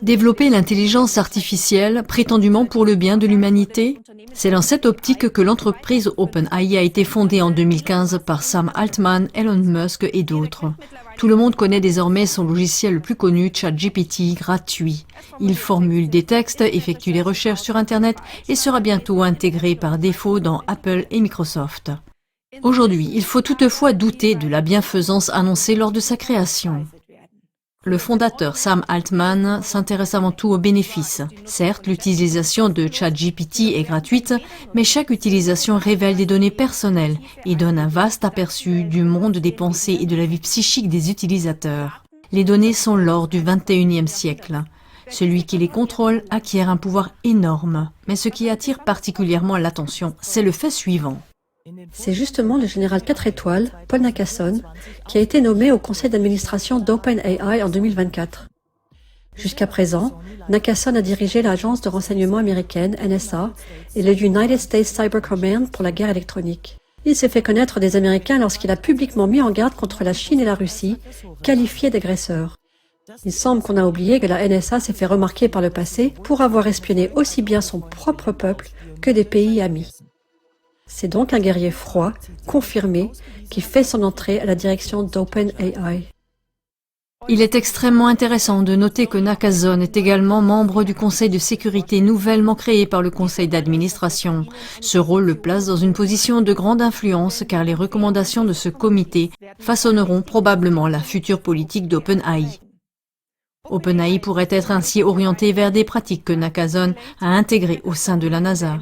Développer l'intelligence artificielle prétendument pour le bien de l'humanité, c'est dans cette optique que l'entreprise OpenAI a été fondée en 2015 par Sam Altman, Elon Musk et d'autres. Tout le monde connaît désormais son logiciel le plus connu, ChatGPT, gratuit. Il formule des textes, effectue les recherches sur Internet et sera bientôt intégré par défaut dans Apple et Microsoft. Aujourd'hui, il faut toutefois douter de la bienfaisance annoncée lors de sa création. Le fondateur Sam Altman s'intéresse avant tout aux bénéfices. Certes, l'utilisation de ChatGPT est gratuite, mais chaque utilisation révèle des données personnelles et donne un vaste aperçu du monde des pensées et de la vie psychique des utilisateurs. Les données sont l'or du XXIe siècle. Celui qui les contrôle acquiert un pouvoir énorme. Mais ce qui attire particulièrement l'attention, c'est le fait suivant. C'est justement le général 4 étoiles, Paul Nakasone, qui a été nommé au conseil d'administration d'OpenAI en 2024. Jusqu'à présent, Nakasone a dirigé l'agence de renseignement américaine, NSA, et le United States Cyber Command pour la guerre électronique. Il s'est fait connaître des Américains lorsqu'il a publiquement mis en garde contre la Chine et la Russie, qualifiés d'agresseurs. Il semble qu'on a oublié que la NSA s'est fait remarquer par le passé pour avoir espionné aussi bien son propre peuple que des pays amis. C'est donc un guerrier froid, confirmé, qui fait son entrée à la direction d'OpenAI. Il est extrêmement intéressant de noter que Nakasone est également membre du conseil de sécurité nouvellement créé par le conseil d'administration. Ce rôle le place dans une position de grande influence car les recommandations de ce comité façonneront probablement la future politique d'OpenAI. OpenAI pourrait être ainsi orienté vers des pratiques que Nakasone a intégrées au sein de la NASA.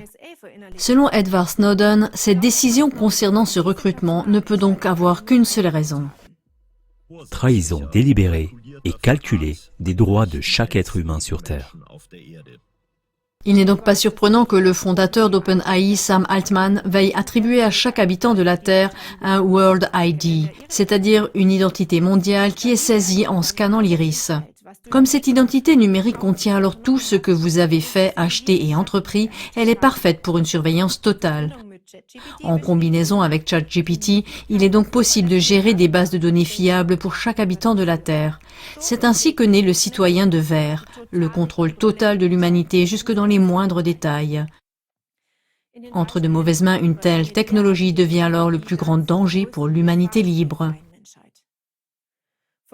Selon Edward Snowden, cette décision concernant ce recrutement ne peut donc avoir qu'une seule raison. Trahison délibérée et calculée des droits de chaque être humain sur Terre. Il n'est donc pas surprenant que le fondateur d'OpenAI, Sam Altman, veuille attribuer à chaque habitant de la Terre un World ID, c'est-à-dire une identité mondiale qui est saisie en scannant l'iris. Comme cette identité numérique contient alors tout ce que vous avez fait, acheté et entrepris, elle est parfaite pour une surveillance totale. En combinaison avec ChatGPT, il est donc possible de gérer des bases de données fiables pour chaque habitant de la Terre. C'est ainsi que naît le citoyen de verre, le contrôle total de l'humanité jusque dans les moindres détails. Entre de mauvaises mains, une telle technologie devient alors le plus grand danger pour l'humanité libre.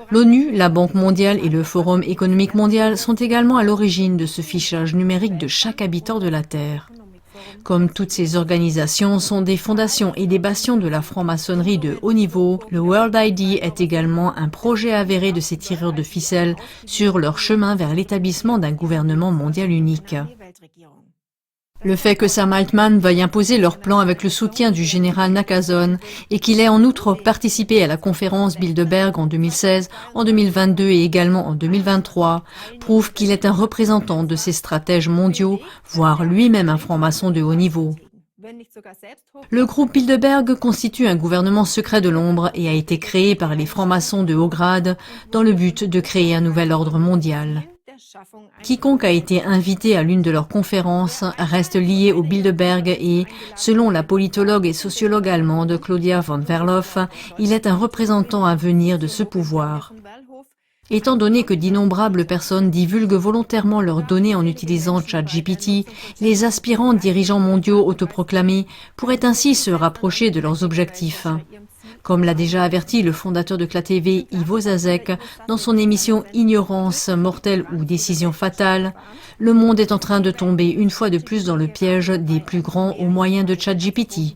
L'ONU, la Banque mondiale et le Forum économique mondial sont également à l'origine de ce fichage numérique de chaque habitant de la Terre. Comme toutes ces organisations sont des fondations et des bastions de la franc-maçonnerie de haut niveau, le World ID est également un projet avéré de ces tireurs de ficelles sur leur chemin vers l'établissement d'un gouvernement mondial unique. Le fait que Sam Altman veuille imposer leur plan avec le soutien du général Nakasone et qu'il ait en outre participé à la conférence Bilderberg en 2016, en 2022 et également en 2023 prouve qu'il est un représentant de ces stratèges mondiaux, voire lui-même un franc-maçon de haut niveau. Le groupe Bilderberg constitue un gouvernement secret de l'ombre et a été créé par les francs-maçons de haut grade dans le but de créer un nouvel ordre mondial. Quiconque a été invité à l'une de leurs conférences reste lié au Bilderberg et, selon la politologue et sociologue allemande Claudia von Verloof, il est un représentant à venir de ce pouvoir. Étant donné que d'innombrables personnes divulguent volontairement leurs données en utilisant ChatGPT, les aspirants dirigeants mondiaux autoproclamés pourraient ainsi se rapprocher de leurs objectifs. Comme l'a déjà averti le fondateur de CLA-TV, Ivo Zazek, dans son émission Ignorance mortelle ou décision fatale, le monde est en train de tomber une fois de plus dans le piège des plus grands au moyen de ChatGPT.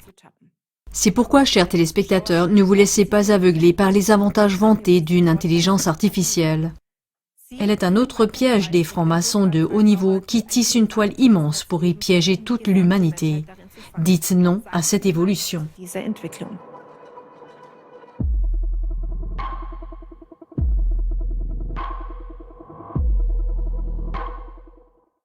C'est pourquoi, chers téléspectateurs, ne vous laissez pas aveugler par les avantages vantés d'une intelligence artificielle. Elle est un autre piège des francs-maçons de haut niveau qui tissent une toile immense pour y piéger toute l'humanité. Dites non à cette évolution.